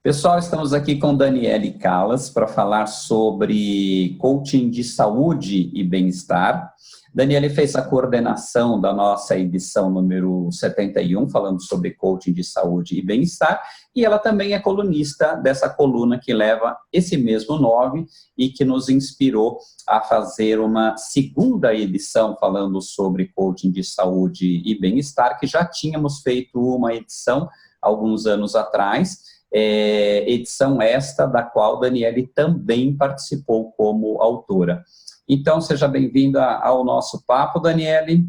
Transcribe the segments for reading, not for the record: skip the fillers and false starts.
Pessoal, estamos aqui com Daniele Callas para falar sobre coaching de saúde e bem-estar. Daniele fez a coordenação da nossa edição número 71, falando sobre coaching de saúde e bem-estar, e ela também é colunista dessa coluna que leva esse mesmo nome e que nos inspirou a fazer uma segunda edição falando sobre coaching de saúde e bem-estar, que já tínhamos feito uma edição alguns anos atrás, edição esta da qual Daniele também participou como autora. Então, seja bem-vinda ao nosso papo, Daniele.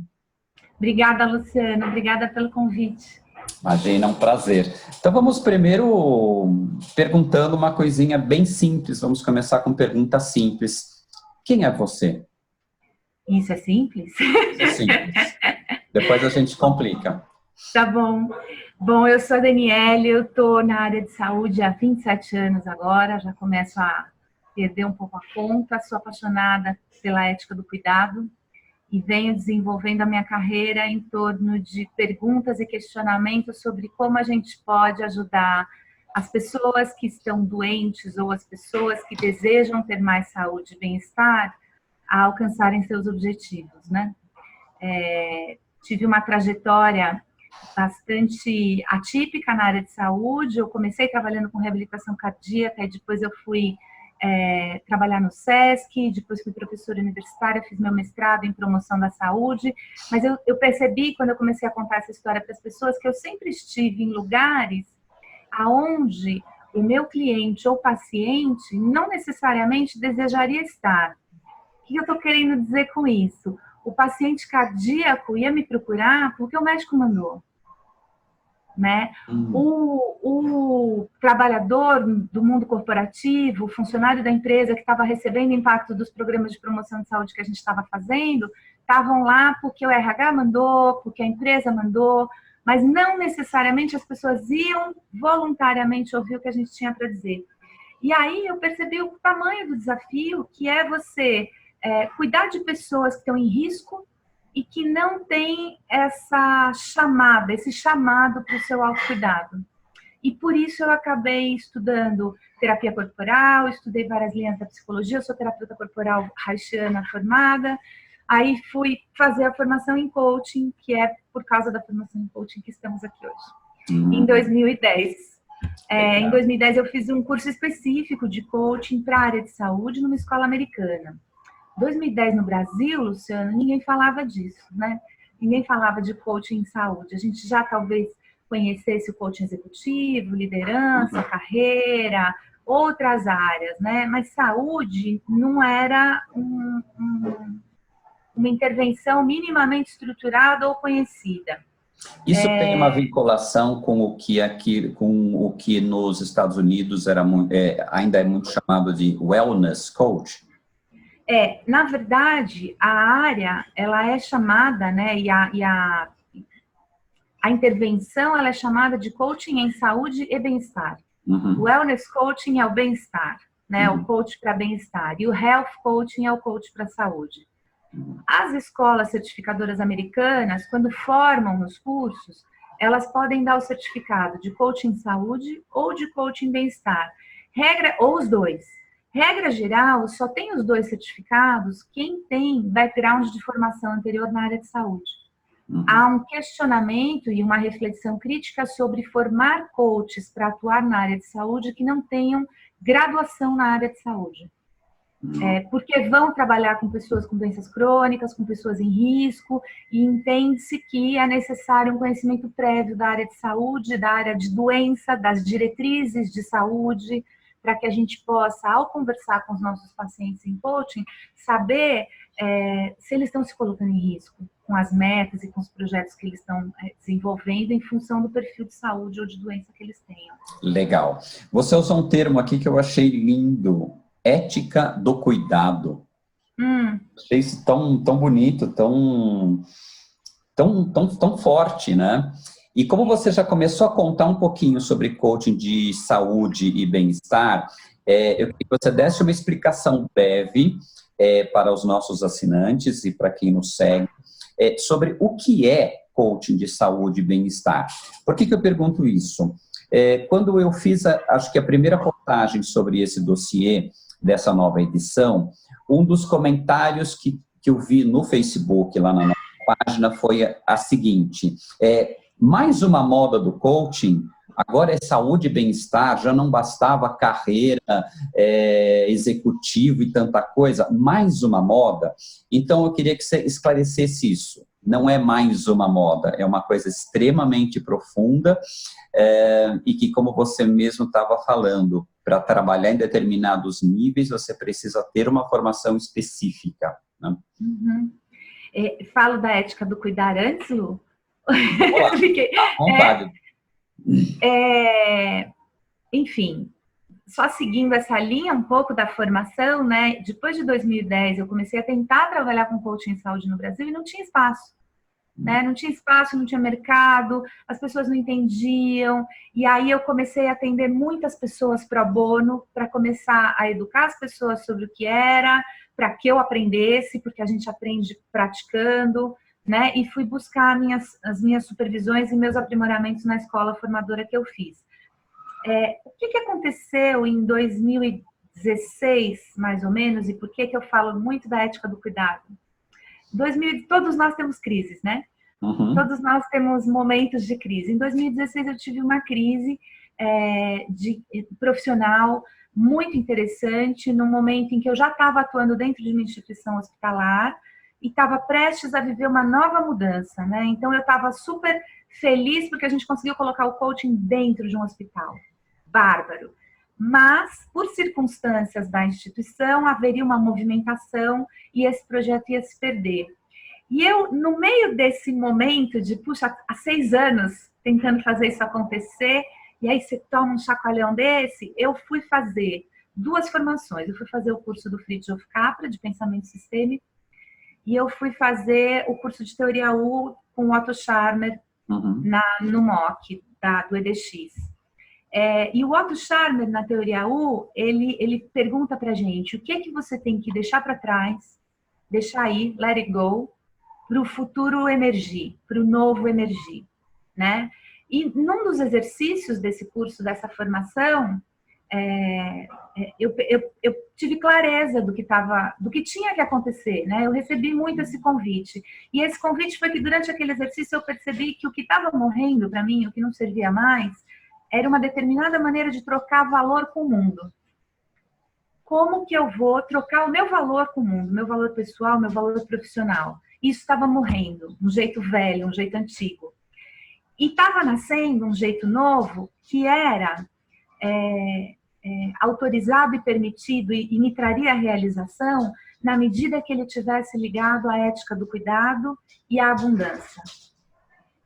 Obrigada, Luciana. Obrigada pelo convite. Imagina, é um prazer. Então, vamos primeiro perguntando uma coisinha bem simples. Vamos começar com pergunta simples. Quem é você? Isso é simples? Isso é simples. Depois a gente complica. Tá bom. Bom, eu sou a Daniele, eu estou na área de saúde há 27 anos agora, já começo a perder um pouco a conta, sou apaixonada pela ética do cuidado e venho desenvolvendo a minha carreira em torno de perguntas e questionamentos sobre como a gente pode ajudar as pessoas que estão doentes ou as pessoas que desejam ter mais saúde e bem-estar a alcançarem seus objetivos, né? Tive uma trajetória bastante atípica na área de saúde. Eu comecei trabalhando com reabilitação cardíaca e depois eu fui trabalhar no SESC, depois fui professora universitária, fiz meu mestrado em promoção da saúde, mas eu percebi, quando eu comecei a contar essa história para as pessoas, que eu sempre estive em lugares aonde o meu cliente ou paciente não necessariamente desejaria estar. O que eu estou querendo dizer com isso? O paciente cardíaco ia me procurar porque o médico mandou, né? O trabalhador do mundo corporativo, o funcionário da empresa que estava recebendo impacto dos programas de promoção de saúde que a gente estava fazendo, estavam lá porque o RH mandou, porque a empresa mandou, mas não necessariamente as pessoas iam voluntariamente ouvir o que a gente tinha para dizer. E aí eu percebi o tamanho do desafio, que é você cuidar de pessoas que estão em risco e que não tem esse chamado para o seu autocuidado. E por isso eu acabei estudando terapia corporal, estudei várias linhas da psicologia, eu sou terapeuta corporal haitiana formada, aí fui fazer a formação em coaching, que é por causa da formação em coaching que estamos aqui hoje, em 2010. Em 2010 eu fiz um curso específico de coaching para a área de saúde numa escola americana. 2010 no Brasil, Luciano, ninguém falava disso, né? Ninguém falava de coaching em saúde. A gente já talvez conhecesse o coaching executivo, liderança, carreira, outras áreas, né? Mas saúde não era uma intervenção minimamente estruturada ou conhecida. Isso tem uma vinculação com o que aqui, com o que nos Estados Unidos ainda é muito chamado de wellness coach? Na verdade, a área, ela é chamada, né, e a intervenção, ela é chamada de coaching em saúde e bem-estar. O wellness coaching é o bem-estar, né, o coach para bem-estar, e o health coaching é o coach para saúde. As escolas certificadoras americanas, quando formam nos cursos, elas podem dar o certificado de coaching em saúde ou de coaching em bem-estar, ou os dois. Regra geral, só tem os dois certificados quem tem background de formação anterior na área de saúde. Há um questionamento e uma reflexão crítica sobre formar coaches para atuar na área de saúde que não tenham graduação na área de saúde. Porque vão trabalhar com pessoas com doenças crônicas, com pessoas em risco, e entende-se que é necessário um conhecimento prévio da área de saúde, da área de doença, das diretrizes de saúde, para que a gente possa, ao conversar com os nossos pacientes em coaching, saber se eles estão se colocando em risco com as metas e com os projetos que eles estão desenvolvendo em função do perfil de saúde ou de doença que eles tenham. Legal. Você usou um termo aqui que eu achei lindo, ética do cuidado. Achei isso tão bonito, tão forte, né? E como você já começou a contar um pouquinho sobre coaching de saúde e bem-estar, eu queria que você desse uma explicação breve para os nossos assinantes e para quem nos segue sobre o que é coaching de saúde e bem-estar. Por que eu pergunto isso? Quando eu fiz, acho que a primeira postagem sobre esse dossiê, dessa nova edição, um dos comentários que eu vi no Facebook, lá na nossa página, foi a seguinte: mais uma moda do coaching, agora é saúde e bem-estar, já não bastava carreira, executivo e tanta coisa, mais uma moda. Então, eu queria que você esclarecesse isso. Não é mais uma moda, é uma coisa extremamente profunda e que, como você mesmo estava falando, para trabalhar em determinados níveis, você precisa ter uma formação específica, né? Uhum. Falo da ética do cuidar antes, Lu? Fiquei... À vontade. Enfim, só seguindo essa linha um pouco da formação, né? Depois de 2010, eu comecei a tentar trabalhar com coaching em saúde no Brasil e não tinha espaço. Né? Não tinha espaço, não tinha mercado, as pessoas não entendiam, e aí eu comecei a atender muitas pessoas pro bono para começar a educar as pessoas sobre o que era, para que eu aprendesse, porque a gente aprende praticando, né? E fui buscar as minhas supervisões e meus aprimoramentos na escola formadora que eu fiz. O que aconteceu em 2016, mais ou menos, e por que eu falo muito da ética do cuidado? Todos nós temos crises, né? Uhum. Todos nós temos momentos de crise. Em 2016 eu tive uma crise profissional muito interessante, num momento em que eu já estava atuando dentro de uma instituição hospitalar e estava prestes a viver uma nova mudança, né? Então eu estava super feliz porque a gente conseguiu colocar o coaching dentro de um hospital. Bárbaro. Mas, por circunstâncias da instituição, haveria uma movimentação e esse projeto ia se perder. E eu, no meio desse momento de, puxa, há 6 anos tentando fazer isso acontecer, e aí você toma um chacoalhão desse, eu fui fazer 2 formações. Eu fui fazer o curso do Fritjof Capra, de Pensamento Sistêmico, e eu fui fazer o curso de Teoria U com o Otto Scharmer no MOOC do EDX. E o Otto Scharmer, na Teoria U, ele pergunta pra gente o que você tem que deixar para trás, deixar ir, let it go, para o futuro emergir, para o novo emergir, né? E num dos exercícios desse curso, dessa formação, eu tive clareza do que tinha que acontecer, né? Eu recebi muito esse convite. E esse convite foi que durante aquele exercício eu percebi que o que estava morrendo para mim, o que não servia mais, era uma determinada maneira de trocar valor com o mundo. Como que eu vou trocar o meu valor com o mundo, meu valor pessoal, meu valor profissional? Isso estava morrendo, um jeito velho, um jeito antigo. E estava nascendo um jeito novo que era autorizado e permitido e me traria a realização na medida que ele estivesse ligado à ética do cuidado e à abundância.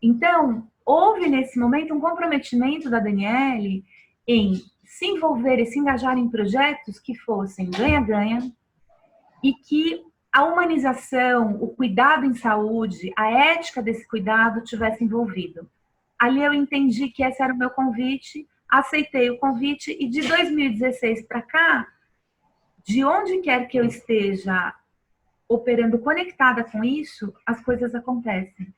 Então, houve nesse momento um comprometimento da Daniele em se envolver e se engajar em projetos que fossem ganha-ganha e que a humanização, o cuidado em saúde, a ética desse cuidado tivesse envolvido. Ali eu entendi que esse era o meu convite, aceitei o convite e de 2016 para cá, de onde quer que eu esteja operando conectada com isso, as coisas acontecem.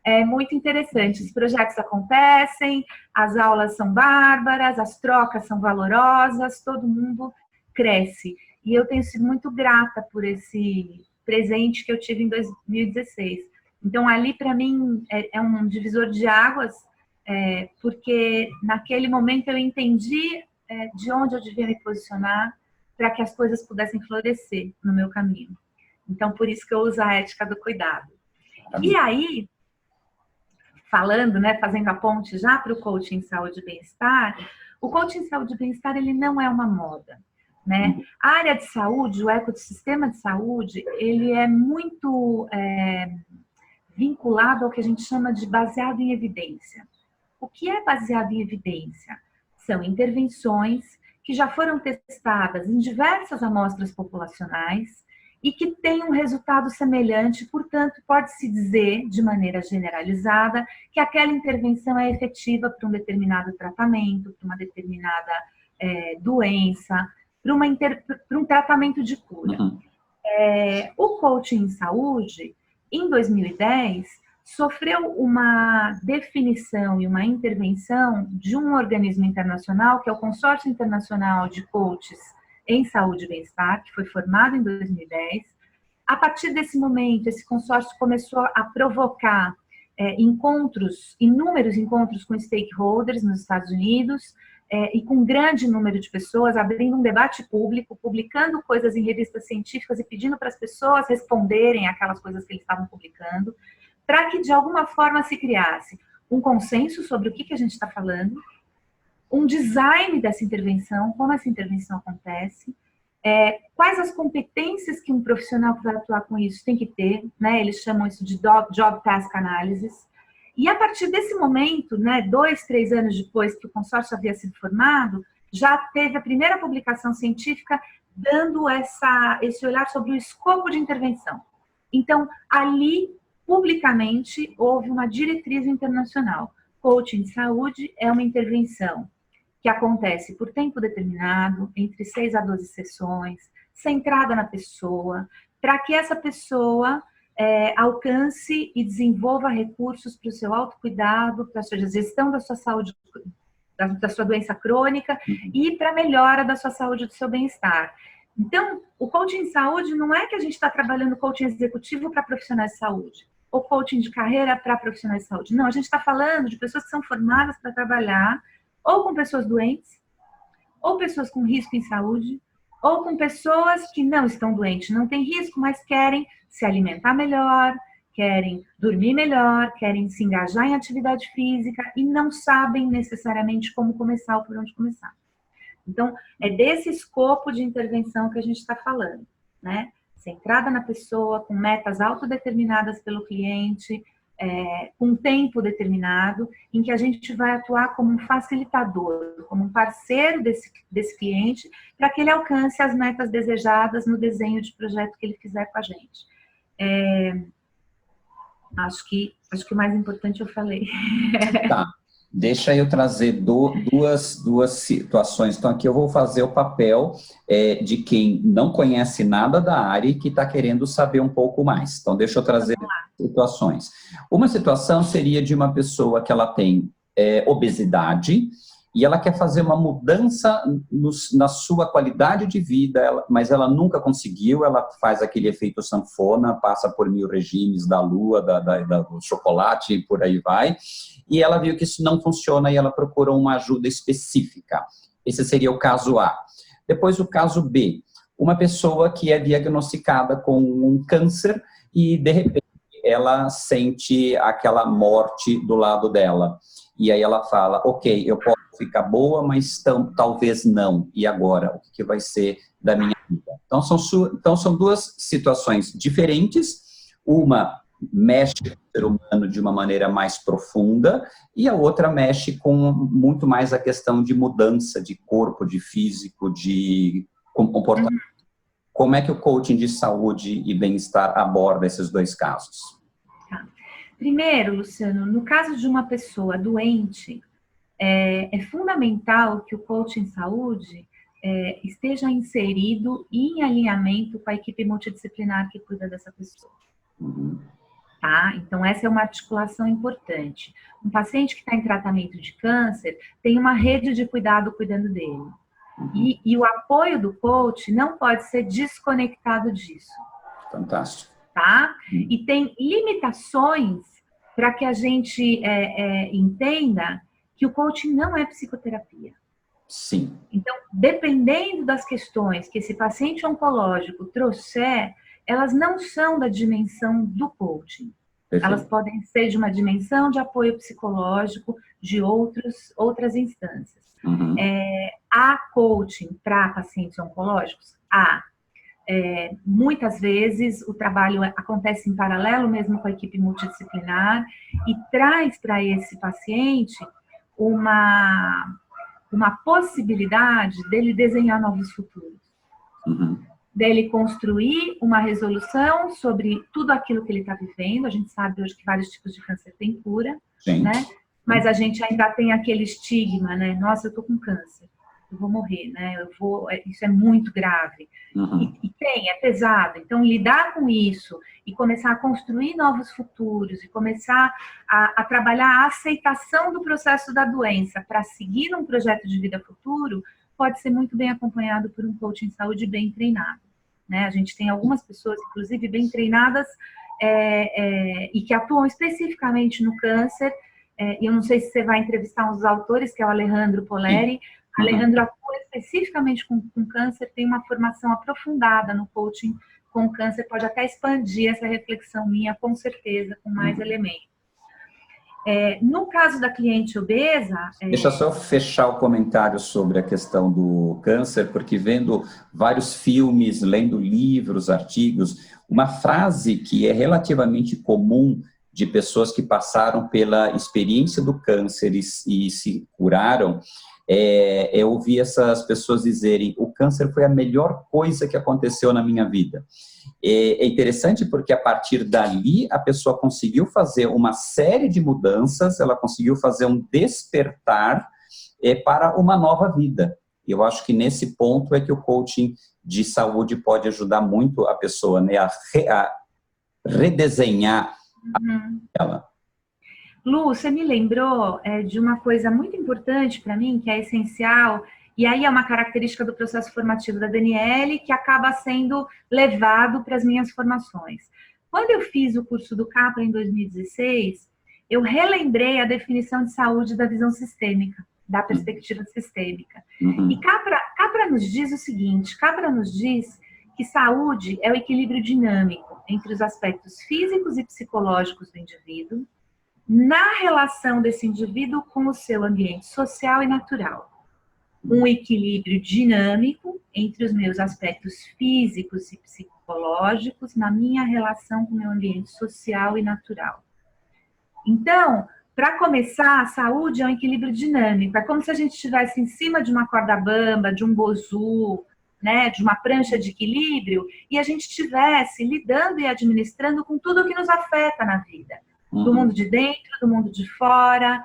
É muito interessante, os projetos acontecem, as aulas são bárbaras, as trocas são valorosas, todo mundo cresce. E eu tenho sido muito grata por esse presente que eu tive em 2016. Então, ali, para mim, é um divisor de águas, porque naquele momento eu entendi de onde eu devia me posicionar para que as coisas pudessem florescer no meu caminho. Então, por isso que eu uso a ética do cuidado. E aí, falando, né, fazendo a ponte já para o coaching saúde e bem-estar, o coaching saúde e bem-estar, ele não é uma moda, né? A área de saúde, o ecossistema de saúde, ele é muito vinculado ao que a gente chama de baseado em evidência. O que é baseado em evidência? São intervenções que já foram testadas em diversas amostras populacionais e que têm um resultado semelhante, portanto, pode-se dizer, de maneira generalizada, que aquela intervenção é efetiva para um determinado tratamento, para uma determinada doença, para um tratamento de cura. O coaching em saúde, em 2010, sofreu uma definição e uma intervenção de um organismo internacional, que é o Consórcio Internacional de Coaches em Saúde e Bem-Estar, que foi formado em 2010. A partir desse momento, esse consórcio começou a provocar inúmeros encontros com stakeholders nos Estados Unidos, e com um grande número de pessoas, abrindo um debate público, publicando coisas em revistas científicas e pedindo para as pessoas responderem aquelas coisas que eles estavam publicando, para que de alguma forma se criasse um consenso sobre o que a gente está falando, um design dessa intervenção, como essa intervenção acontece, quais as competências que um profissional que vai atuar com isso tem que ter, né? Eles chamam isso de Job Task Analysis. E a partir desse momento, né, 2, 3 anos depois que o consórcio havia sido formado, já teve a primeira publicação científica dando esse olhar sobre o escopo de intervenção. Então, ali, publicamente, houve uma diretriz internacional. Coaching de saúde é uma intervenção que acontece por tempo determinado, entre 6 a 12 sessões, centrada na pessoa, para que essa pessoa alcance e desenvolva recursos para o seu autocuidado, para a sua gestão da sua saúde, da sua doença crônica e para a melhora da sua saúde e do seu bem-estar. Então, o coaching de saúde não é que a gente está trabalhando coaching executivo para profissionais de saúde, ou coaching de carreira para profissionais de saúde. Não, a gente está falando de pessoas que são formadas para trabalhar ou com pessoas doentes, ou pessoas com risco em saúde, ou com pessoas que não estão doentes, não têm risco, mas querem se alimentar melhor, querem dormir melhor, querem se engajar em atividade física e não sabem necessariamente como começar ou por onde começar. Então, é desse escopo de intervenção que a gente está falando, né? Centrada na pessoa, com metas autodeterminadas pelo cliente, com um tempo determinado, em que a gente vai atuar como um facilitador, como um parceiro desse cliente, para que ele alcance as metas desejadas no desenho de projeto que ele fizer com a gente. Acho que o mais importante eu falei. Tá. Deixa eu trazer duas situações. Então, aqui eu vou fazer o papel de quem não conhece nada da área e que está querendo saber um pouco mais. Então, deixa eu trazer situações. Uma situação seria de uma pessoa que ela tem obesidade e ela quer fazer uma mudança na sua qualidade de vida, mas ela nunca conseguiu, ela faz aquele efeito sanfona, passa por 1000 regimes da lua, do chocolate e por aí vai, e ela viu que isso não funciona e ela procura uma ajuda específica. Esse seria o caso A. Depois o caso B, uma pessoa que é diagnosticada com um câncer e de repente ela sente aquela morte do lado dela. E aí ela fala, ok, eu posso ficar boa, mas talvez não. E agora? O que vai ser da minha vida? Então, são duas situações diferentes. Uma mexe com o ser humano de uma maneira mais profunda e a outra mexe com muito mais a questão de mudança de corpo, de físico, de comportamento. Como é que o coaching de saúde e bem-estar aborda esses dois casos? Primeiro, Luciano, no caso de uma pessoa doente, é fundamental que o coaching de saúde esteja inserido e em alinhamento com a equipe multidisciplinar que cuida dessa pessoa. Tá? Então, essa é uma articulação importante. Um paciente que está em tratamento de câncer tem uma rede de cuidado cuidando dele. E o apoio do coach não pode ser desconectado disso. Fantástico. Tá? E tem limitações para que a gente entenda que o coaching não é psicoterapia. Sim. Então, dependendo das questões que esse paciente oncológico trouxer, elas não são da dimensão do coaching. Perfeito. Elas podem ser de uma dimensão de apoio psicológico de outras instâncias. Há coaching para pacientes oncológicos? Há. Muitas vezes o trabalho acontece em paralelo mesmo com a equipe multidisciplinar e traz para esse paciente uma possibilidade dele desenhar novos futuros, dele construir uma resolução sobre tudo aquilo que ele está vivendo. A gente sabe hoje que vários tipos de câncer têm cura, né? Mas a gente ainda tem aquele estigma, né? Nossa, eu tô com câncer. eu vou morrer, né? Isso é muito grave. Uhum. É pesado. Então, lidar com isso e começar a construir novos futuros e começar a trabalhar a aceitação do processo da doença para seguir num projeto de vida futuro, pode ser muito bem acompanhado por um coach em saúde bem treinado, né? A gente tem algumas pessoas, inclusive, bem treinadas e que atuam especificamente no câncer. E eu não sei se você vai entrevistar um dos autores, que é o Alejandro Poleri. Uhum. Alejandro atua especificamente com câncer, tem uma formação aprofundada no coaching com câncer, pode até expandir essa reflexão minha, com certeza, com mais elementos. No caso da cliente obesa... Deixa só fechar o comentário sobre a questão do câncer, porque vendo vários filmes, lendo livros, artigos, uma frase que é relativamente comum de pessoas que passaram pela experiência do câncer e se curaram, é ouvir essas pessoas dizerem: o câncer foi a melhor coisa que aconteceu na minha vida. É interessante porque a partir dali a pessoa conseguiu fazer uma série de mudanças, ela conseguiu fazer um despertar para uma nova vida. Eu acho que nesse ponto é que o coaching de saúde pode ajudar muito a pessoa, né, a redesenhar ela. Lu, você me lembrou de uma coisa muito importante para mim, que é essencial, e aí é uma característica do processo formativo da Daniele, que acaba sendo levado para as minhas formações. Quando eu fiz o curso do Capra em 2016, eu relembrei a definição de saúde da visão sistêmica, da perspectiva sistêmica. Uhum. E Capra nos diz o seguinte: Capra nos diz que saúde é o equilíbrio dinâmico entre os aspectos físicos e psicológicos do indivíduo, na relação desse indivíduo com o seu ambiente social e natural. Um equilíbrio dinâmico entre os meus aspectos físicos e psicológicos na minha relação com o meu ambiente social e natural. Então, para começar, a saúde é um equilíbrio dinâmico. É como se a gente estivesse em cima de uma corda bamba, de um bozu, né, de uma prancha de equilíbrio, e a gente estivesse lidando e administrando com tudo o que nos afeta na vida. Do mundo de dentro, do mundo de fora,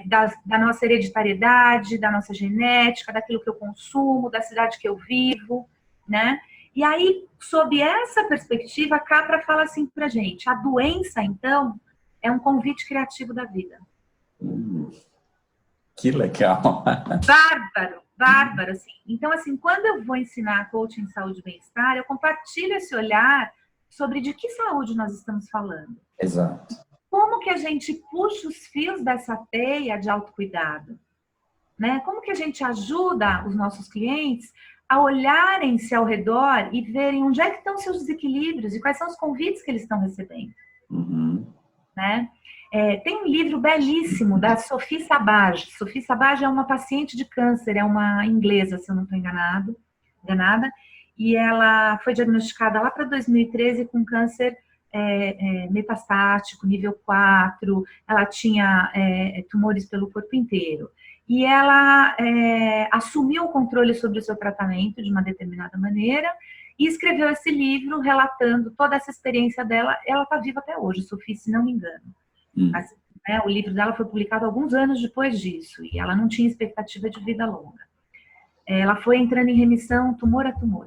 da nossa hereditariedade, da nossa genética, daquilo que eu consumo, da cidade que eu vivo, né? E aí, sob essa perspectiva, a Capra fala assim pra gente: a doença, então, é um convite criativo da vida. Que legal! Bárbaro, assim. Então, assim, quando eu vou ensinar coaching, saúde e bem-estar, eu compartilho esse olhar sobre de que saúde nós estamos falando. Exato. Como que a gente puxa os fios dessa teia de autocuidado? Né? Como que a gente ajuda os nossos clientes a olharem-se ao redor e verem onde é que estão seus desequilíbrios e quais são os convites que eles estão recebendo? Né? Tem um livro belíssimo da Sophie Savage. Sophie Savage é uma paciente de câncer, é uma inglesa, se eu não estou enganada, e ela foi diagnosticada lá para 2013 com câncer metastático, nível 4, ela tinha tumores pelo corpo inteiro. E ela assumiu o controle sobre o seu tratamento de uma determinada maneira e escreveu esse livro relatando toda essa experiência dela. Ela está viva até hoje, Sophie, se não me engano. Mas, o livro dela foi publicado alguns anos depois disso e ela não tinha expectativa de vida longa. Ela foi entrando em remissão, tumor a tumor.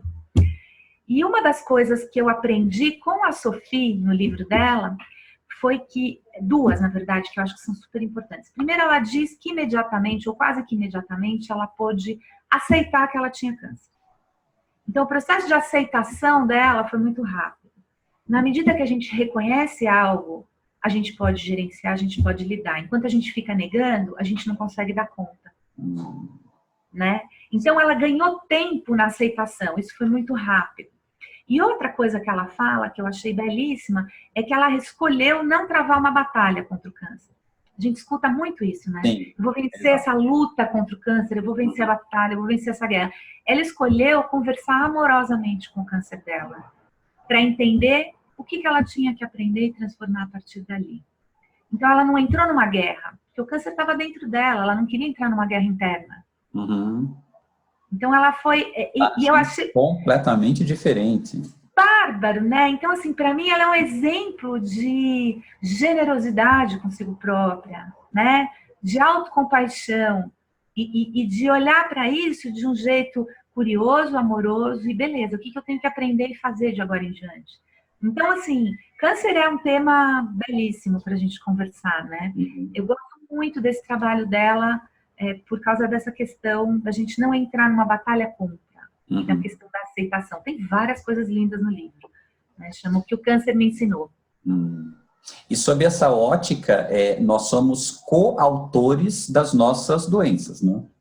E uma das coisas que eu aprendi com a Sophie no livro dela foi que, duas, na verdade, que eu acho que são super importantes. Primeiro, ela diz que imediatamente, ou quase que imediatamente, ela pôde aceitar que ela tinha câncer. Então, o processo de aceitação dela foi muito rápido. Na medida que a gente reconhece algo, a gente pode gerenciar, a gente pode lidar. Enquanto a gente fica negando, a gente não consegue dar conta. Né? Então, ela ganhou tempo na aceitação. Isso foi muito rápido. E outra coisa que ela fala, que eu achei belíssima, é que ela escolheu não travar uma batalha contra o câncer. A gente escuta muito isso, né? Sim. Eu vou vencer essa luta contra o câncer, eu vou vencer a batalha, eu vou vencer essa guerra. Ela escolheu conversar amorosamente com o câncer dela, para entender o que ela tinha que aprender e transformar a partir dali. Então, ela não entrou numa guerra, porque o câncer estava dentro dela, ela não queria entrar numa guerra interna. Então, ela foi... E eu achei... completamente diferente. Bárbaro, né? Então, assim, para mim, ela é um exemplo de generosidade consigo própria, né? De autocompaixão, e de olhar para isso de um jeito curioso, amoroso, e beleza, o que eu tenho que aprender e fazer de agora em diante? Então, assim, câncer é um tema belíssimo para a gente conversar, né? Eu gosto muito desse trabalho dela, por causa dessa questão da gente não entrar numa batalha contra, que é a questão da aceitação. Tem várias coisas lindas no livro, né? Chama O que o Câncer me ensinou. E sob essa ótica, nós somos coautores das nossas doenças, não?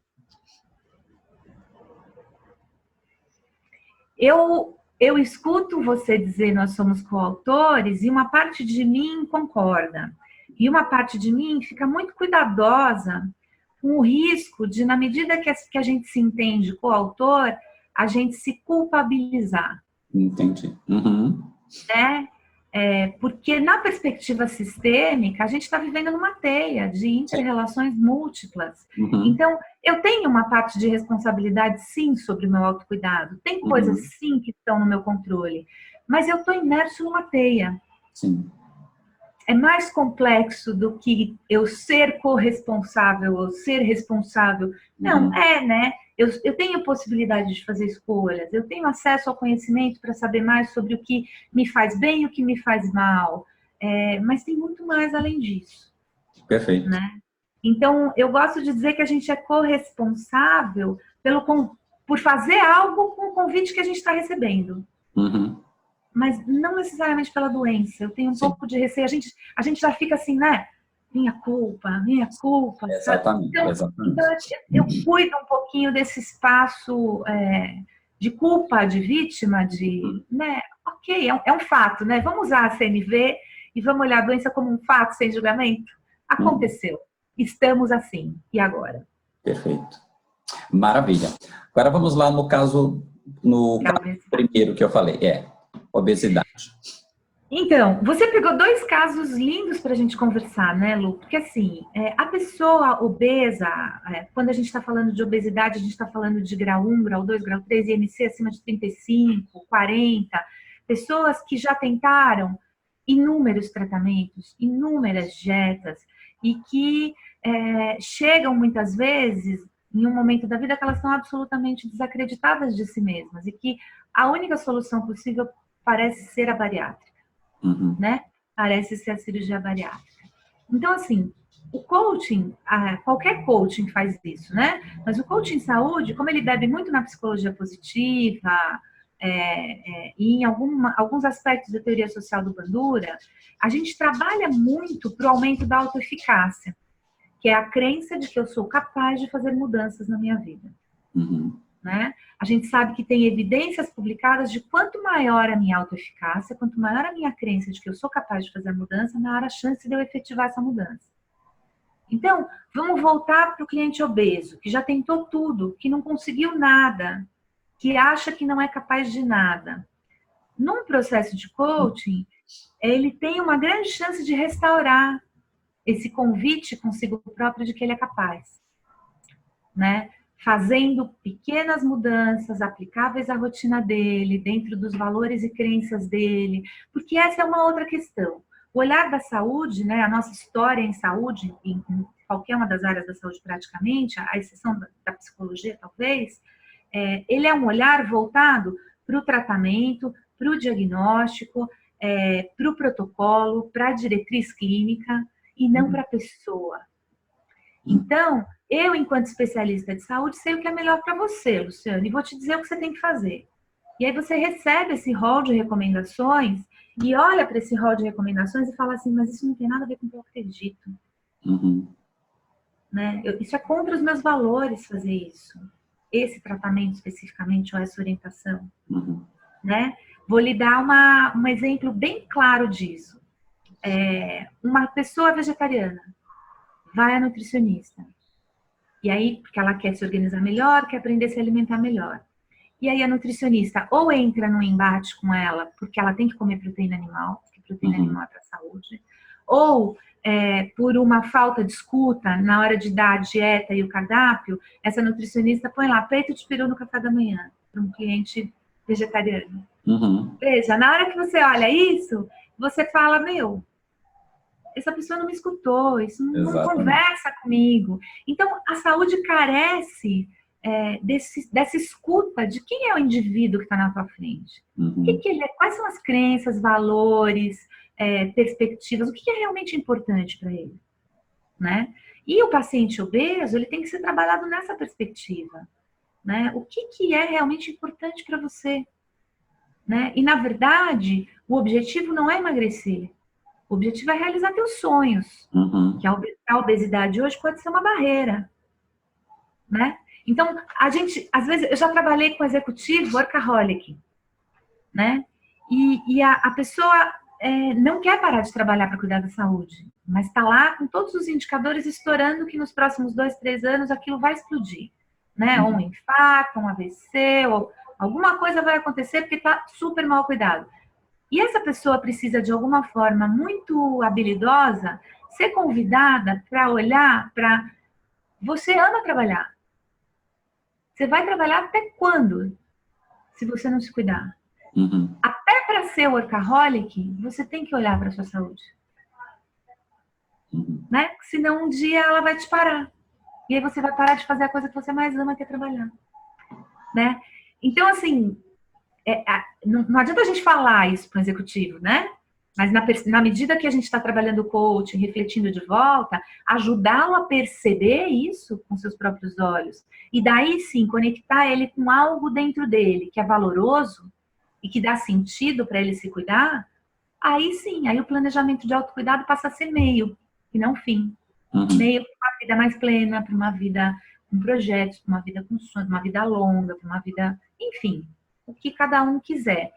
Eu escuto você dizer nós somos coautores e uma parte de mim concorda. E uma parte de mim fica muito cuidadosa com o risco de, na medida que a gente se entende coautor, a gente se culpabilizar. Entendi. Né? Porque na perspectiva sistêmica, a gente está vivendo numa teia de inter-relações múltiplas. Então, eu tenho uma parte de responsabilidade, sim, sobre o meu autocuidado. Tem coisas, sim, que estão no meu controle. Mas eu estou imerso numa teia. Sim. É mais complexo do que eu ser corresponsável ou ser responsável. Não, né? Eu tenho possibilidade de fazer escolhas, eu tenho acesso ao conhecimento para saber mais sobre o que me faz bem e o que me faz mal. Mas tem muito mais além disso. Perfeito. Né? Então, eu gosto de dizer que a gente é corresponsável por fazer algo com o convite que a gente está recebendo. Mas não necessariamente pela doença. Eu tenho um pouco de receio. A gente já fica assim, né? Minha culpa. Exatamente. Então, eu cuido um pouquinho desse espaço de culpa, de vítima, né? Ok, é um fato, né? Vamos usar a CNV e vamos olhar a doença como um fato sem julgamento. Aconteceu. Estamos assim. E agora? Perfeito. Maravilha. Agora vamos lá no caso primeiro que eu falei. Obesidade. Então, você pegou dois casos lindos para a gente conversar, né, Lu? Porque, assim, a pessoa obesa, quando a gente está falando de obesidade, a gente está falando de grau 1, grau 2, grau 3, IMC acima de 35, 40, pessoas que já tentaram inúmeros tratamentos, inúmeras dietas, e que chegam muitas vezes em um momento da vida que elas estão absolutamente desacreditadas de si mesmas, e que a única solução possível parece ser a bariátrica, né? Parece ser a cirurgia bariátrica. Então, assim, o coaching, qualquer coaching faz isso, né? Mas o coaching saúde, como ele bebe muito na psicologia positiva e em alguns aspectos da teoria social do Bandura, a gente trabalha muito para o aumento da autoeficácia, que é a crença de que eu sou capaz de fazer mudanças na minha vida. Né? A gente sabe que tem evidências publicadas de quanto maior a minha autoeficácia, quanto maior a minha crença de que eu sou capaz de fazer a mudança, maior a chance de eu efetivar essa mudança. Então, vamos voltar para o cliente obeso, que já tentou tudo, que não conseguiu nada, que acha que não é capaz de nada. Num processo de coaching, ele tem uma grande chance de restaurar esse convite consigo próprio de que ele é capaz, né? Fazendo pequenas mudanças aplicáveis à rotina dele, dentro dos valores e crenças dele, porque essa é uma outra questão. O olhar da saúde, né, a nossa história em saúde, em qualquer uma das áreas da saúde praticamente, à exceção da psicologia talvez, ele é um olhar voltado para o tratamento, para o diagnóstico, para o protocolo, para a diretriz clínica e não para a pessoa. Então, eu, enquanto especialista de saúde, sei o que é melhor para você, Luciano, e vou te dizer o que você tem que fazer. E aí você recebe esse rol de recomendações e olha para esse rol de recomendações e fala assim, mas isso não tem nada a ver com o que eu acredito. Né? Isso é contra os meus valores fazer isso. Esse tratamento especificamente ou essa orientação. Né? Vou lhe dar um exemplo bem claro disso. Uma pessoa vegetariana vai à nutricionista. E aí, porque ela quer se organizar melhor, quer aprender a se alimentar melhor. E aí a nutricionista ou entra num embate com ela, porque ela tem que comer proteína animal, porque proteína animal é para a saúde, ou por uma falta de escuta na hora de dar a dieta e o cardápio, essa nutricionista põe lá peito de peru no café da manhã para um cliente vegetariano. Veja, na hora que você olha isso, você fala, essa pessoa não me escutou, isso não Exatamente. conversa comigo. Então, a saúde carece dessa escuta de quem é o indivíduo que está na tua frente. Uhum. Que ele é, quais são as crenças, valores, perspectivas, o que é realmente importante para ele, né? E o paciente obeso, ele tem que ser trabalhado nessa perspectiva, né? O que é realmente importante para você, né? E, na verdade, o objetivo não é emagrecer. O objetivo é realizar teus sonhos. Uhum. Que a obesidade hoje pode ser uma barreira, né? Então, a gente, às vezes, eu já trabalhei com executivo workaholic, né? E a pessoa não quer parar de trabalhar para cuidar da saúde, mas está lá com todos os indicadores estourando que nos próximos 2, 3 anos aquilo vai explodir, né? Ou um infarto, um AVC, ou alguma coisa vai acontecer porque está super mal cuidado. E essa pessoa precisa, de alguma forma muito habilidosa, ser convidada para olhar para... Você ama trabalhar. Você vai trabalhar até quando? Se você não se cuidar. Uhum. Até para ser workaholic, você tem que olhar para a sua saúde. Uhum. Né? Senão um dia ela vai te parar. E aí você vai parar de fazer a coisa que você mais ama, que é trabalhar. Né? Então, assim, não adianta a gente falar isso para o executivo, né? Mas na medida que a gente está trabalhando o coaching, refletindo de volta, ajudá-lo a perceber isso com seus próprios olhos. E daí sim, conectar ele com algo dentro dele que é valoroso e que dá sentido para ele se cuidar, aí sim, aí o planejamento de autocuidado passa a ser meio, e não fim. Uhum. Meio para uma vida mais plena, para uma vida com projetos, para uma vida com sonhos, uma vida longa, para uma vida, enfim, o que cada um quiser.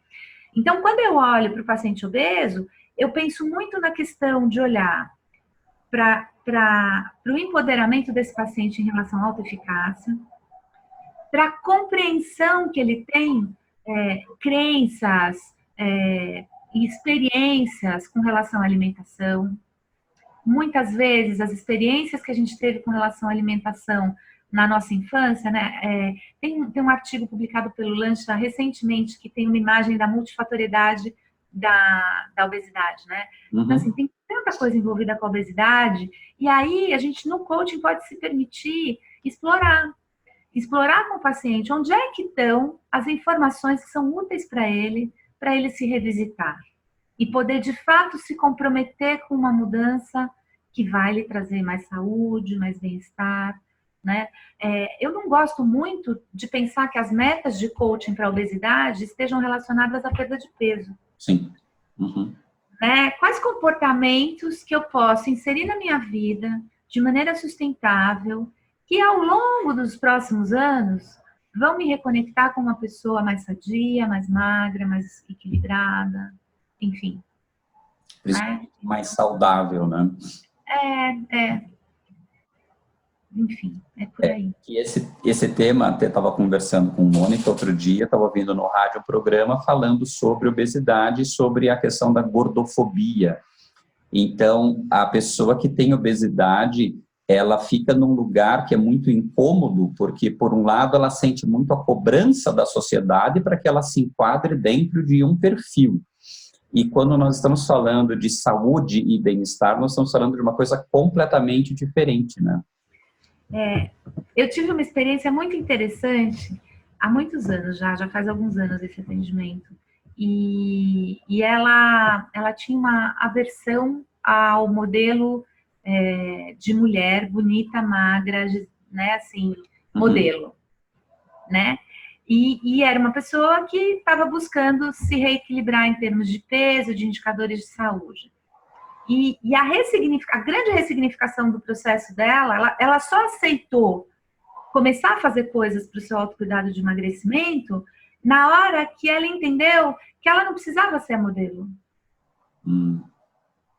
Então, quando eu olho para o paciente obeso, eu penso muito na questão de olhar para o empoderamento desse paciente em relação à autoeficácia, para a compreensão que ele tem, crenças e experiências com relação à alimentação. Muitas vezes, as experiências que a gente teve com relação à alimentação na nossa infância, né? Tem um artigo publicado pelo Lancha recentemente que tem uma imagem da multifatoriedade da obesidade, né? Uhum. Então, assim, tem tanta coisa envolvida com a obesidade, e aí a gente no coaching pode se permitir explorar com o paciente onde é que estão as informações que são úteis para ele se revisitar e poder de fato se comprometer com uma mudança que vai lhe trazer mais saúde, mais bem-estar, né? Eu não gosto muito de pensar que as metas de coaching para a obesidade estejam relacionadas à perda de peso. Sim. Uhum. Né? Quais comportamentos que eu posso inserir na minha vida de maneira sustentável, que ao longo dos próximos anos vão me reconectar com uma pessoa mais sadia, mais magra, mais equilibrada, enfim. Principalmente mais saudável, né? Enfim, é por aí. E esse tema, até estava conversando com o Mônica outro dia, estava ouvindo no rádio um programa falando sobre obesidade, sobre a questão da gordofobia. Então, a pessoa que tem obesidade, ela fica num lugar que é muito incômodo, porque, por um lado, ela sente muito a cobrança da sociedade para que ela se enquadre dentro de um perfil. E quando nós estamos falando de saúde e bem-estar, nós estamos falando de uma coisa completamente diferente, né? Eu tive uma experiência muito interessante há muitos anos já faz alguns anos esse atendimento. E ela tinha uma aversão ao modelo de mulher bonita, magra, né, assim, modelo, né? E era uma pessoa que estava buscando se reequilibrar em termos de peso, de indicadores de saúde. E a grande ressignificação do processo dela, ela só aceitou começar a fazer coisas para o seu autocuidado de emagrecimento na hora que ela entendeu que ela não precisava ser a modelo.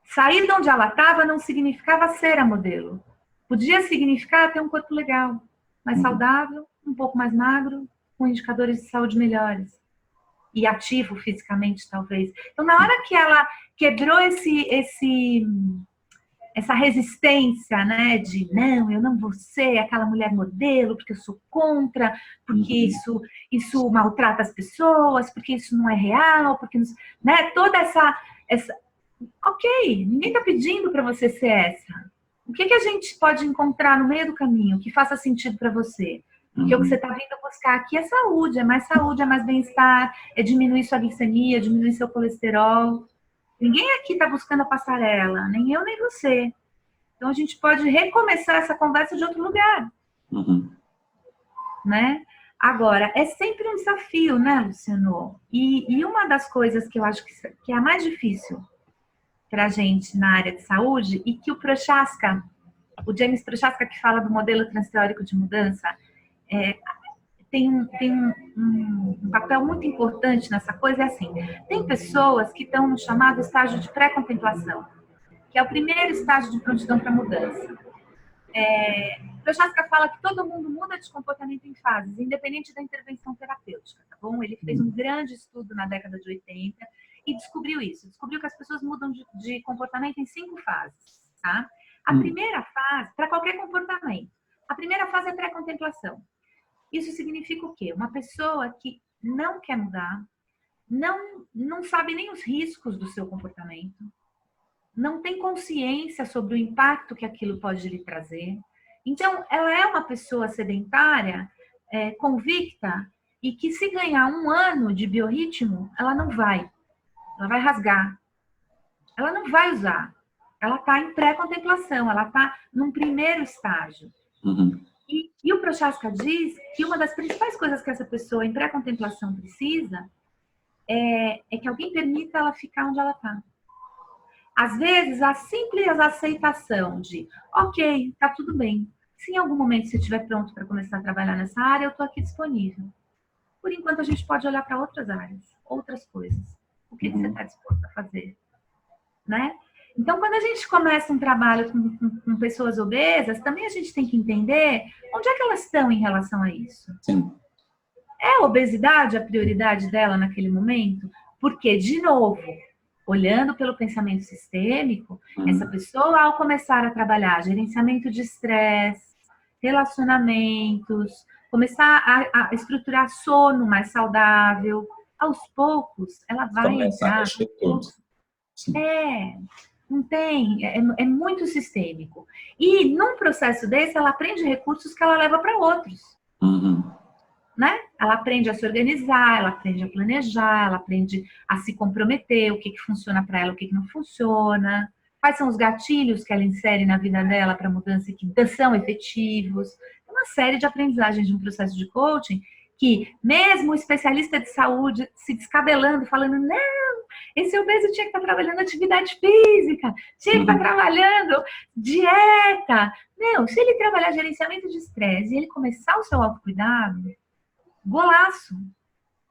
Sair de onde ela estava não significava ser a modelo. Podia significar ter um corpo legal, mais saudável, um pouco mais magro, com indicadores de saúde melhores. E ativo fisicamente, talvez. Então, na hora que ela quebrou essa resistência, né, de não, eu não vou ser aquela mulher modelo, porque eu sou contra, porque isso maltrata as pessoas, porque isso não é real, porque, né, toda essa Ok, ninguém está pedindo para você ser essa. O que a gente pode encontrar no meio do caminho que faça sentido para você? Porque o que você está vindo buscar aqui é saúde, é mais bem-estar, é diminuir sua glicemia, diminuir seu colesterol. Ninguém aqui está buscando a passarela, nem eu, nem você. Então a gente pode recomeçar essa conversa de outro lugar, né? Agora, é sempre um desafio, né, Luciano? E uma das coisas que eu acho que é a mais difícil para a gente na área de saúde, e que o James Prochaska, que fala do modelo transteórico de mudança, tem um papel muito importante nessa coisa, é assim, tem pessoas que estão no chamado estágio de pré-contemplação, que é o primeiro estágio de prontidão para mudança. Prochaska fala que todo mundo muda de comportamento em fases, independente da intervenção terapêutica, tá bom? Ele fez um grande estudo na década de 80 e descobriu isso. Descobriu que as pessoas mudam de comportamento em 5 fases, tá? A primeira fase, para qualquer comportamento, a primeira fase é pré-contemplação. Isso significa o quê? Uma pessoa que não quer mudar, não sabe nem os riscos do seu comportamento, não tem consciência sobre o impacto que aquilo pode lhe trazer. Então, ela é uma pessoa sedentária, convicta, e que se ganhar 1 ano de biorritmo, ela não vai. Ela vai rasgar. Ela não vai usar. Ela está em pré-contemplação, ela está num primeiro estágio. E o Prochaska diz que uma das principais coisas que essa pessoa em pré-contemplação precisa é que alguém permita ela ficar onde ela está. Às vezes, a simples aceitação de, ok, tá tudo bem. Se em algum momento você estiver pronto para começar a trabalhar nessa área, eu estou aqui disponível. Por enquanto, a gente pode olhar para outras áreas, outras coisas. O que você está disposto a fazer? Né? Então, quando a gente começa um trabalho com pessoas obesas, também a gente tem que entender onde é que elas estão em relação a isso. Sim. É a obesidade a prioridade dela naquele momento? Porque, de novo, olhando pelo pensamento sistêmico, essa pessoa, ao começar a trabalhar gerenciamento de estresse, relacionamentos, começar a estruturar sono mais saudável, aos poucos, ela vai entrar... Não tem, é muito sistêmico. E num processo desse, ela aprende recursos que ela leva para outros. Né? Ela aprende a se organizar, ela aprende a planejar, ela aprende a se comprometer, o que funciona para ela, o que não funciona, quais são os gatilhos que ela insere na vida dela para mudança e que são efetivos. É uma série de aprendizagens de um processo de coaching que mesmo o especialista de saúde se descabelando, falando, não, esse obeso tinha que estar trabalhando atividade física, tinha que estar trabalhando dieta. Não, se ele trabalhar gerenciamento de estresse e ele começar o seu autocuidado, golaço,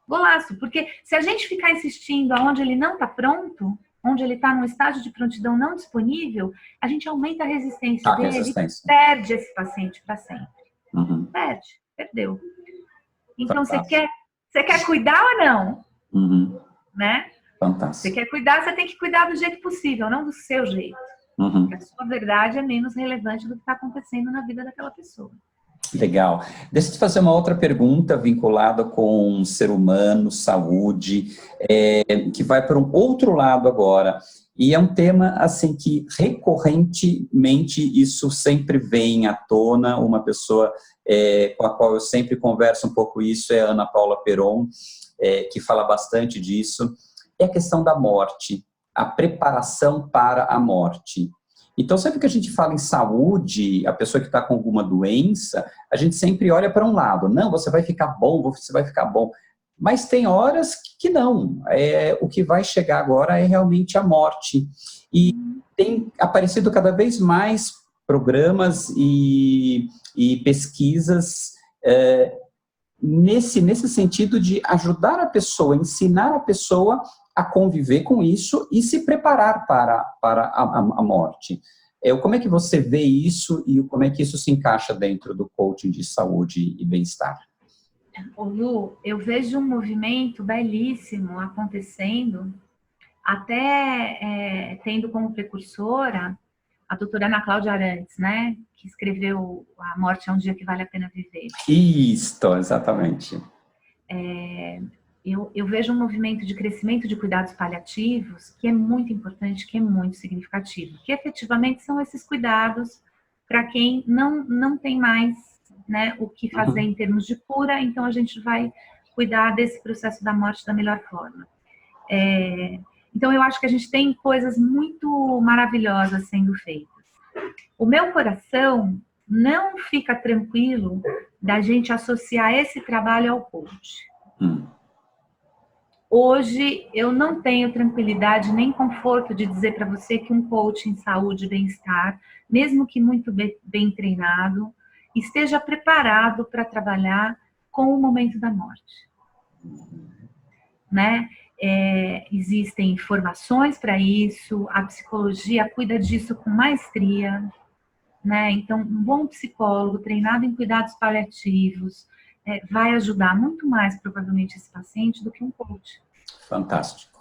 golaço, porque se a gente ficar insistindo aonde ele não está pronto, onde ele está num estágio de prontidão não disponível, a gente aumenta a resistência dele e perde esse paciente para sempre. Perdeu. Então, você quer cuidar ou não? Né? Fantástico. Você quer cuidar, você tem que cuidar do jeito possível, não do seu jeito. Porque a sua verdade é menos relevante do que está acontecendo na vida daquela pessoa. Legal. Deixa eu te fazer uma outra pergunta vinculada com ser humano, saúde, que vai para um outro lado agora. E é um tema assim que recorrentemente isso sempre vem à tona. Uma pessoa com a qual eu sempre converso um pouco isso é a Ana Paula Peron, que fala bastante disso. É a questão da morte, a preparação para a morte. Então, sempre que a gente fala em saúde, a pessoa que está com alguma doença, a gente sempre olha para um lado. Não, você vai ficar bom, você vai ficar bom. Mas tem horas que não. O que vai chegar agora é realmente a morte. E tem aparecido cada vez mais programas e pesquisas nesse sentido de ajudar a pessoa, ensinar a pessoa a conviver com isso e se preparar para a morte. Como é que você vê isso e como é que isso se encaixa dentro do coaching de saúde e bem-estar? Lu, eu vejo um movimento belíssimo acontecendo, até tendo como precursora a doutora Ana Cláudia Arantes, né? Que escreveu A Morte é um Dia que Vale a Pena Viver. Isso, exatamente. eu vejo um movimento de crescimento de cuidados paliativos que é muito importante, que é muito significativo, que efetivamente são esses cuidados para quem não tem mais, né, o que fazer em termos de cura, então a gente vai cuidar desse processo da morte da melhor forma. Então eu acho que a gente tem coisas muito maravilhosas sendo feitas. O meu coração não fica tranquilo da gente associar esse trabalho ao coach. Hoje, eu não tenho tranquilidade nem conforto de dizer para você que um coach em saúde e bem-estar, mesmo que muito bem treinado, esteja preparado para trabalhar com o momento da morte. Né? Existem formações para isso, a psicologia cuida disso com maestria, né? Então, um bom psicólogo treinado em cuidados paliativos vai ajudar muito mais, provavelmente, esse paciente do que um coach. Fantástico.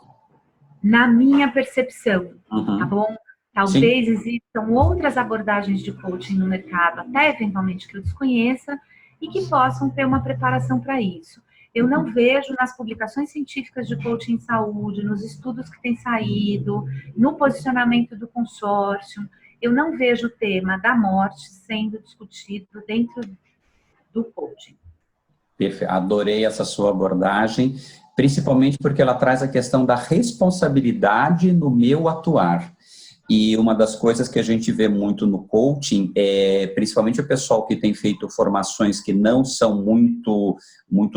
Na minha percepção, tá bom? Talvez Sim. existam outras abordagens de coaching no mercado, até eventualmente que eu desconheça, e que possam ter uma preparação para isso. Eu não vejo nas publicações científicas de coaching em saúde, nos estudos que têm saído, no posicionamento do consórcio, eu não vejo o tema da morte sendo discutido dentro do coaching. Perfeito. Adorei essa sua abordagem, principalmente porque ela traz a questão da responsabilidade no meu atuar. E uma das coisas que a gente vê muito no coaching é, principalmente o pessoal que tem feito formações que não são muito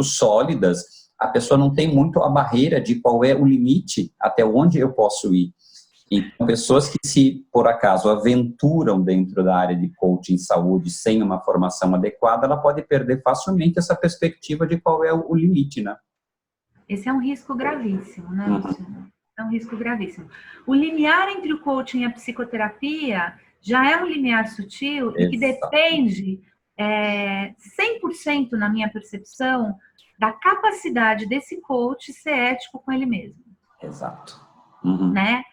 sólidas, a pessoa não tem muito a barreira de qual é o limite até onde eu posso ir. Então, pessoas que se, por acaso, aventuram dentro da área de coaching saúde sem uma formação adequada, ela pode perder facilmente essa perspectiva de qual é o limite, né? Esse é um risco gravíssimo, né, Luciano? É um risco gravíssimo. O limiar entre o coaching e a psicoterapia já é um limiar sutil e que depende 100%, na minha percepção, da capacidade desse coach ser ético com ele mesmo. Exato. Né?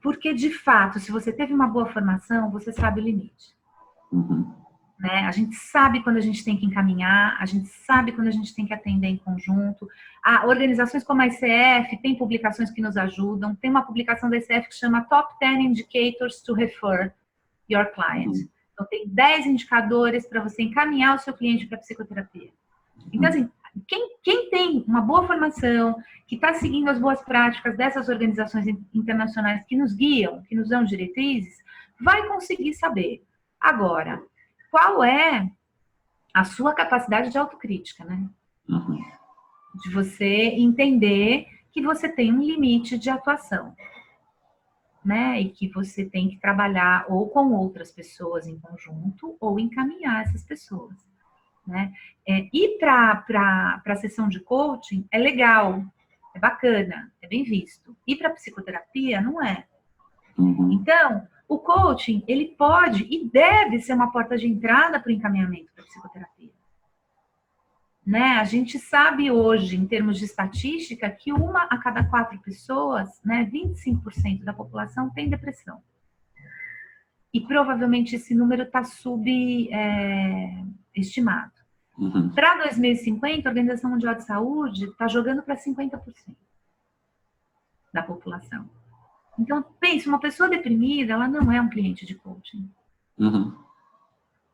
Porque, de fato, se você teve uma boa formação, você sabe o limite. Né? A gente sabe quando a gente tem que encaminhar, a gente sabe quando a gente tem que atender em conjunto. Organizações como a ICF têm publicações que nos ajudam. Tem uma publicação da ICF que chama Top 10 Indicators to Refer Your Client. Então, tem 10 indicadores para você encaminhar o seu cliente para psicoterapia. Então, assim, quem tem uma boa formação, que está seguindo as boas práticas dessas organizações internacionais que nos guiam, que nos dão diretrizes, vai conseguir saber. Agora, qual é a sua capacidade de autocrítica, né? De você entender que você tem um limite de atuação, né? E que você tem que trabalhar ou com outras pessoas em conjunto ou encaminhar essas pessoas, né? Ir para a sessão de coaching é legal, é bacana, é bem visto. Ir para psicoterapia não é. Então, o coaching, ele pode e deve ser uma porta de entrada para o encaminhamento da psicoterapia. Né? A gente sabe hoje, em termos de estatística, que 1 a cada 4 pessoas, né, 25% da população tem depressão. E provavelmente esse número está subestimado. Para 2050, a Organização Mundial de Saúde está jogando para 50% da população. Então, pense, uma pessoa deprimida, ela não é um cliente de coaching.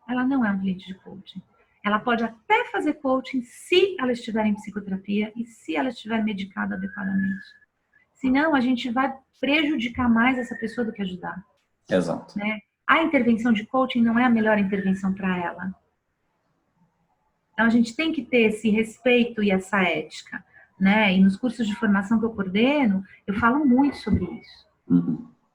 Ela não é um cliente de coaching. Ela pode até fazer coaching se ela estiver em psicoterapia e se ela estiver medicada adequadamente. Senão, a gente vai prejudicar mais essa pessoa do que ajudar. Exato. Né? A intervenção de coaching não é a melhor intervenção para ela. Então, a gente tem que ter esse respeito e essa ética. Né? E nos cursos de formação que eu coordeno, eu falo muito sobre isso.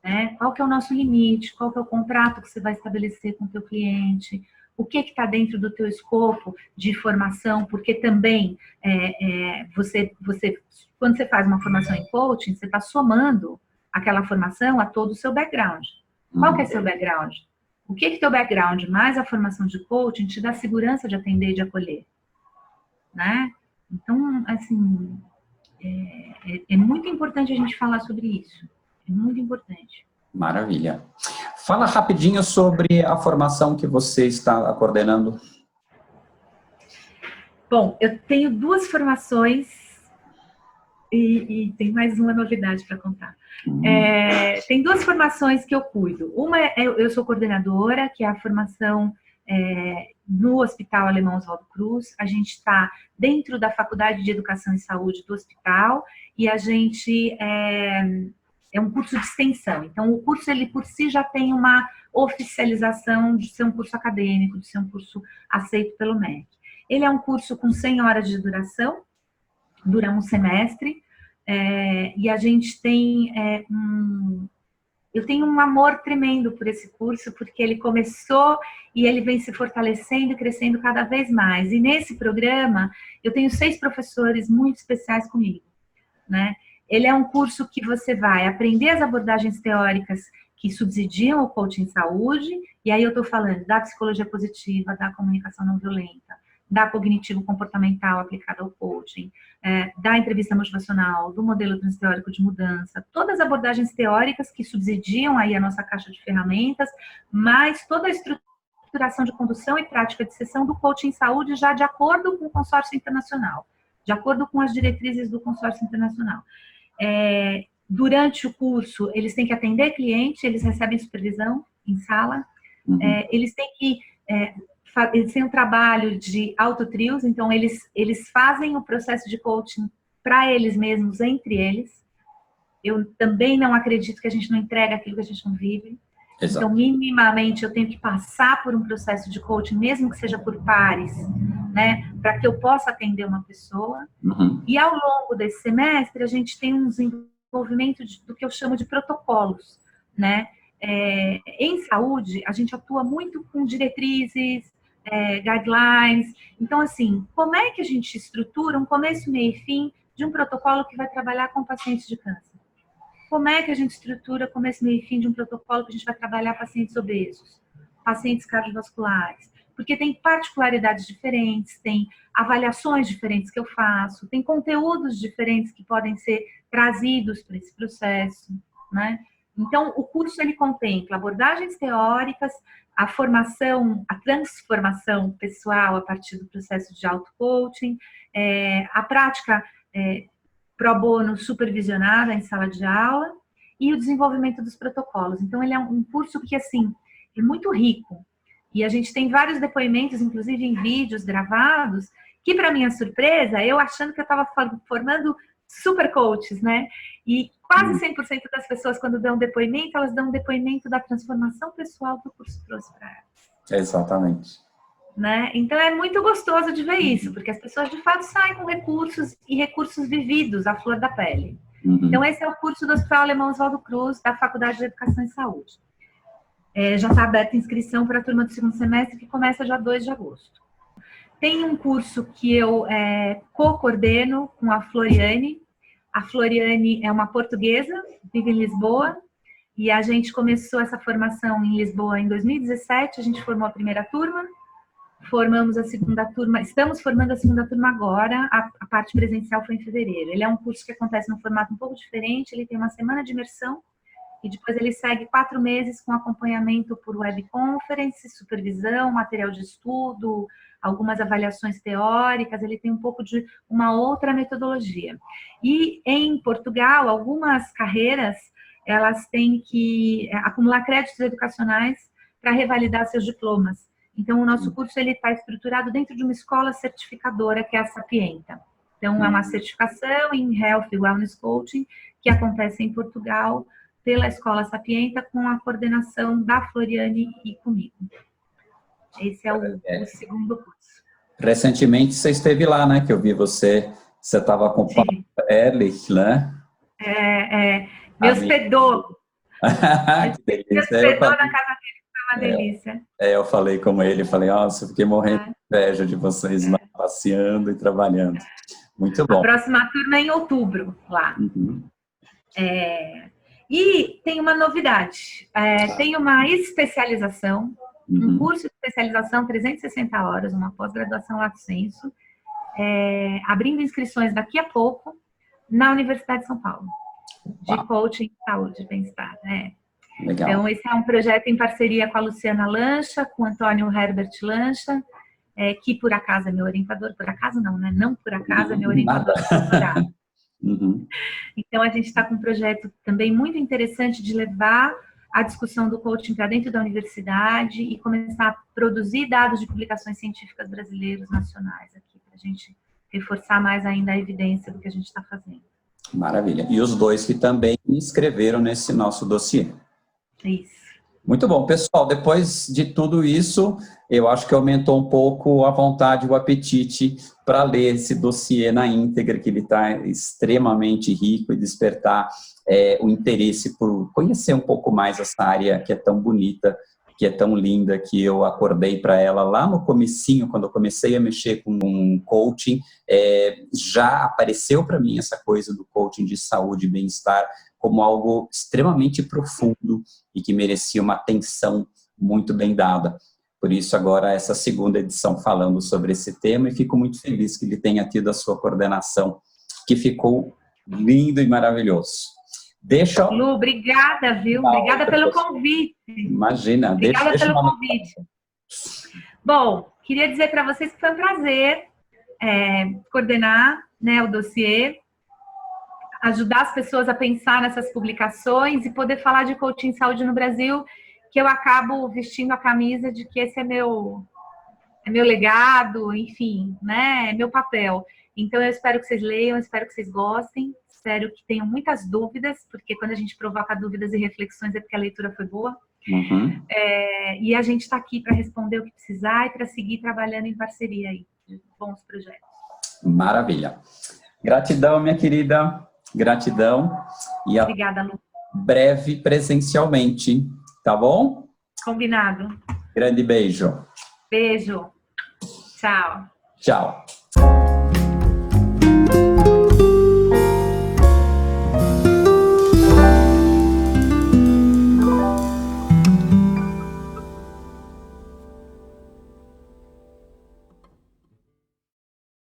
Né? Qual que é o nosso limite? Qual que é o contrato que você vai estabelecer com o teu cliente? O que está dentro do teu escopo de formação? Porque também, quando você faz uma formação em coaching, você está somando aquela formação a todo o seu background. Qual que é seu background? O que teu background mais a formação de coaching te dá segurança de atender e de acolher? Né? Então, assim, é muito importante a gente falar sobre isso. É muito importante. Maravilha. Fala rapidinho sobre a formação que você está coordenando. Bom, eu tenho 2 formações E tem mais uma novidade para contar. Tem duas formações que eu cuido. Uma, eu sou coordenadora, que é a formação no Hospital Alemão Oswaldo Cruz. A gente está dentro da Faculdade de Educação e Saúde do hospital e a gente é um curso de extensão. Então, o curso, ele por si já tem uma oficialização de ser um curso acadêmico, de ser um curso aceito pelo MEC. Ele é um curso com 100 horas de duração, dura um semestre, e a gente tem eu tenho um amor tremendo por esse curso, porque ele começou e ele vem se fortalecendo e crescendo cada vez mais. E nesse programa, eu tenho 6 professores muito especiais comigo, né? Ele é um curso que você vai aprender as abordagens teóricas que subsidiam o coaching em saúde, e aí eu estou falando da psicologia positiva, da comunicação não violenta, da cognitivo-comportamental aplicada ao coaching, da entrevista motivacional, do modelo transteórico de mudança, todas as abordagens teóricas que subsidiam aí a nossa caixa de ferramentas, mas toda a estruturação de condução e prática de sessão do coaching em saúde já de acordo com o consórcio internacional, de acordo com as diretrizes do consórcio internacional. Durante o curso, eles têm que atender cliente, eles recebem supervisão em sala, eles têm que... eles têm um trabalho de autotrios, então eles fazem o processo de coaching para eles mesmos, entre eles. Eu também não acredito que a gente não entrega aquilo que a gente não vive. Exato. Então, minimamente, eu tenho que passar por um processo de coaching, mesmo que seja por pares, né, para que eu possa atender uma pessoa. E ao longo desse semestre, a gente tem um desenvolvimento do que eu chamo de protocolos, né? Em saúde, a gente atua muito com diretrizes, guidelines. Então, assim, como é que a gente estrutura um começo, meio e fim de um protocolo que vai trabalhar com pacientes de câncer? Como é que a gente estrutura começo, meio e fim de um protocolo que a gente vai trabalhar pacientes obesos, pacientes cardiovasculares? Porque tem particularidades diferentes, tem avaliações diferentes que eu faço, tem conteúdos diferentes que podem ser trazidos para esse processo, né? Então, o curso, ele contempla abordagens teóricas, a formação, a transformação pessoal a partir do processo de auto-coaching, a prática pro bono supervisionada em sala de aula e o desenvolvimento dos protocolos. Então, ele é um curso que, assim, é muito rico. E a gente tem vários depoimentos, inclusive em vídeos gravados, que, para minha surpresa, eu achando que eu estava formando super coaches, né? E quase 100% das pessoas, quando dão depoimento, elas dão um depoimento da transformação pessoal que o curso trouxe para elas. Exatamente. Né? Então, é muito gostoso de ver isso, porque as pessoas, de fato, saem com recursos e recursos vividos à flor da pele. Então, esse é o curso do Hospital Alemão Oswaldo Cruz, da Faculdade de Educação e Saúde. Já está aberta a inscrição para a turma do segundo semestre, que começa já 2 de agosto. Tem um curso que eu co-coordeno com a Floriane. A Floriane é uma portuguesa, vive em Lisboa, e a gente começou essa formação em Lisboa em 2017, a gente formou a primeira turma, formamos a segunda turma, estamos formando a segunda turma agora, a parte presencial foi em fevereiro. Ele é um curso que acontece num formato um pouco diferente, ele tem uma semana de imersão, e depois ele segue 4 meses com acompanhamento por webconference, supervisão, material de estudo, algumas avaliações teóricas, ele tem um pouco de uma outra metodologia. E em Portugal, algumas carreiras, elas têm que acumular créditos educacionais para revalidar seus diplomas. Então, o nosso curso está estruturado dentro de uma escola certificadora, que é a Sapienta. Então, é uma certificação em Health e Wellness Coaching, que acontece em Portugal, pela Escola Sapienta, com a coordenação da Floriane e comigo. Esse é o segundo curso. Recentemente você esteve lá, né? Que eu vi você estava com o Paulo Ehrlich, né? Me hospedou. Que delícia. Me hospedou na casa dele, foi uma delícia. Eu falei com ele, falei, nossa, fiquei morrendo de inveja de vocês lá, passeando e trabalhando. Muito bom. A próxima turma é em outubro, lá. E tem uma novidade, tem uma especialização, um curso de especialização 360 horas, uma pós-graduação lato sensu, abrindo inscrições daqui a pouco na Universidade de São Paulo, de coaching, saúde e bem-estar. Legal. Então, esse é um projeto em parceria com a Luciana Lancha, com o Antônio Herbert Lancha, que por acaso é meu orientador, por acaso não, né? Não por acaso é meu orientador de doutorado. Uhum. Então, a gente está com um projeto também muito interessante de levar a discussão do coaching para dentro da universidade e começar a produzir dados de publicações científicas brasileiros nacionais aqui, para a gente reforçar mais ainda a evidência do que a gente está fazendo. Maravilha. E os dois que também escreveram nesse nosso dossiê. Isso. Muito bom, pessoal. Depois de tudo isso, eu acho que aumentou um pouco a vontade, o apetite para ler esse dossiê na íntegra, que ele está extremamente rico e despertar o interesse por conhecer um pouco mais essa área que é tão bonita, que é tão linda, que eu acordei para ela lá no comecinho, quando eu comecei a mexer com um coaching, já apareceu para mim essa coisa do coaching de saúde e bem-estar como algo extremamente profundo e que merecia uma atenção muito bem dada. Por isso, agora, essa segunda edição falando sobre esse tema, e fico muito feliz que ele tenha tido a sua coordenação, que ficou lindo e maravilhoso. Lu, obrigada, viu? Obrigada pelo convite. Imagina. Obrigada pelo convite. Bom, queria dizer para vocês que foi um prazer coordenar, né, o dossiê, ajudar as pessoas a pensar nessas publicações e poder falar de coaching em saúde no Brasil, que eu acabo vestindo a camisa de que esse é meu legado, enfim, né, é meu papel. Então, eu espero que vocês leiam, espero que vocês gostem, espero que tenham muitas dúvidas, porque quando a gente provoca dúvidas e reflexões é porque a leitura foi boa. Uhum. E a gente está aqui para responder o que precisar e para seguir trabalhando em parceria aí, de bons projetos. Maravilha. Gratidão, minha querida. Gratidão. E obrigada, Lu. Breve presencialmente, tá bom? Combinado. Grande beijo. Beijo. Tchau. Tchau.